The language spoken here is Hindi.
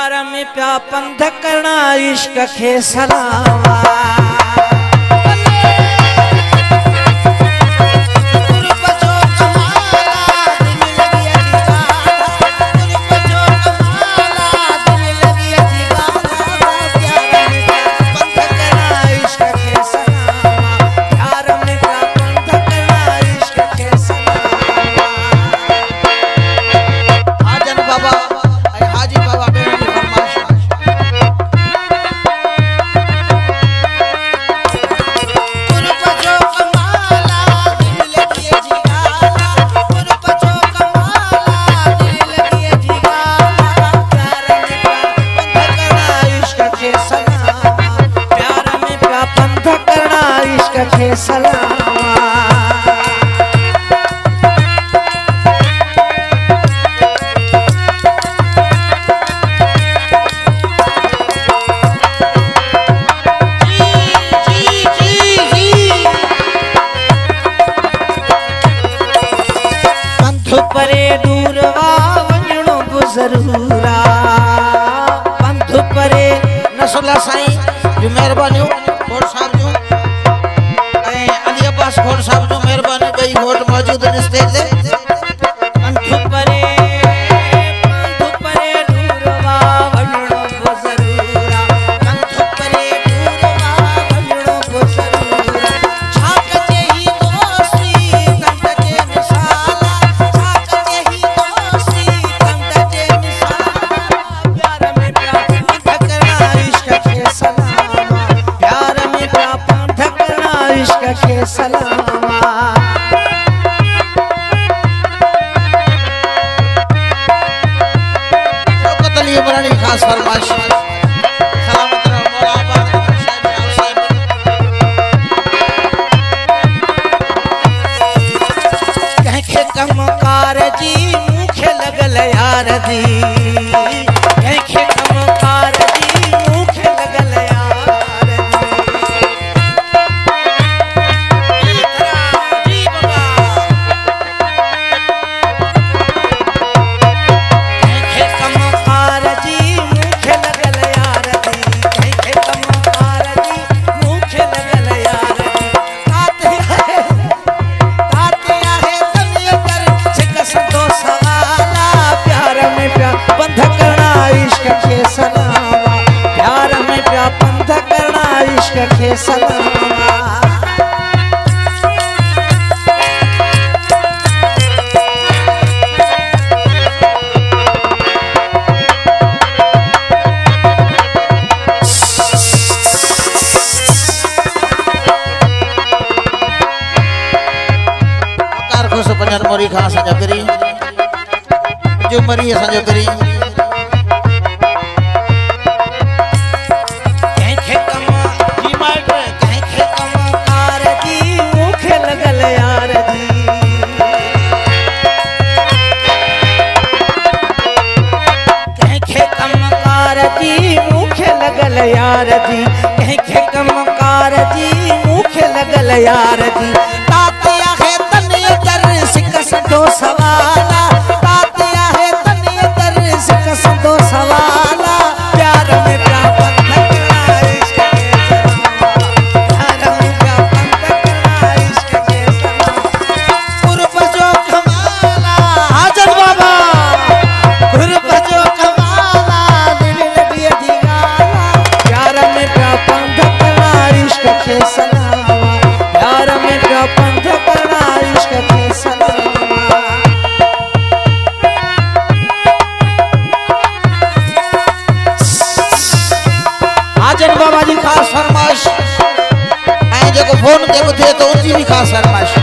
प्यार में प्या पंध करना इश्क खे सलावा खे सलावा पंध परे दूरवा वञणो बि ज़रूरा पंध परे नसुल्ला साईं जो मेहरबानी खोड़ साहब जो अली अब्बास खोड़ साहब जो मेहरबानी कई वोट मौजूद हैं स्टेज पे पंध परे दूरवा वञणो बि ज़रूरा पंध परे दूरवा वञणो बि ज़रूरा छा कजे ही दोस्ती कंद जे मिसाला छा कजे ही दोस्ती कंद जे मिसाला प्यार में प्या पंध करना इश्क खे सलावा प्यार में प्या पंध करना इश्क खे सलावा बड़ी खास फरमाइश सलामत रहो मौला आबाद साहब कहीं कम कार जी मुखे लगल यार दी कहीं कम कार जी मुखे लगल यार दी कहीं कम कार जी मुखे लगल यार दी कहीं कम कार जी मुखे लगल यार दी ताते आहे तनियर सिकसंदो सवाला प्यार में प्या पंध करना इश्क खे सलावा प्यार में प्या पंध करना इश्क खे सलावा खुश पंजन मोरी खां संजो करी जो मरी संजो करी कहीं कम जी माइटर कहीं कम कार जी मुखे लगल यार दी कहीं कम कार जी मुखे लगल यार दी कहीं कम कार जी मुखे लगल यार दी ताते आहे तनियर सिकसंदो सवाला ताते आहे तनियर सिकसंदो सवाला प्यार में प्या पंध करना इश्क खे सलावा प्यार में प्या पंध करना इश्क खे सलावा गुरब जो कमाला हाजर बाबा गुरब जो कमाला दिल लगी दी गाला प्यार में प्या पंध करना इश्क खे सलावा प्यार में प्या पंध करना इश्क खे सलावा आजन बाबा जी खास फरमाइश ऐं जेको फोन ते ॿुधे तो उनजी भी खास फरमाइश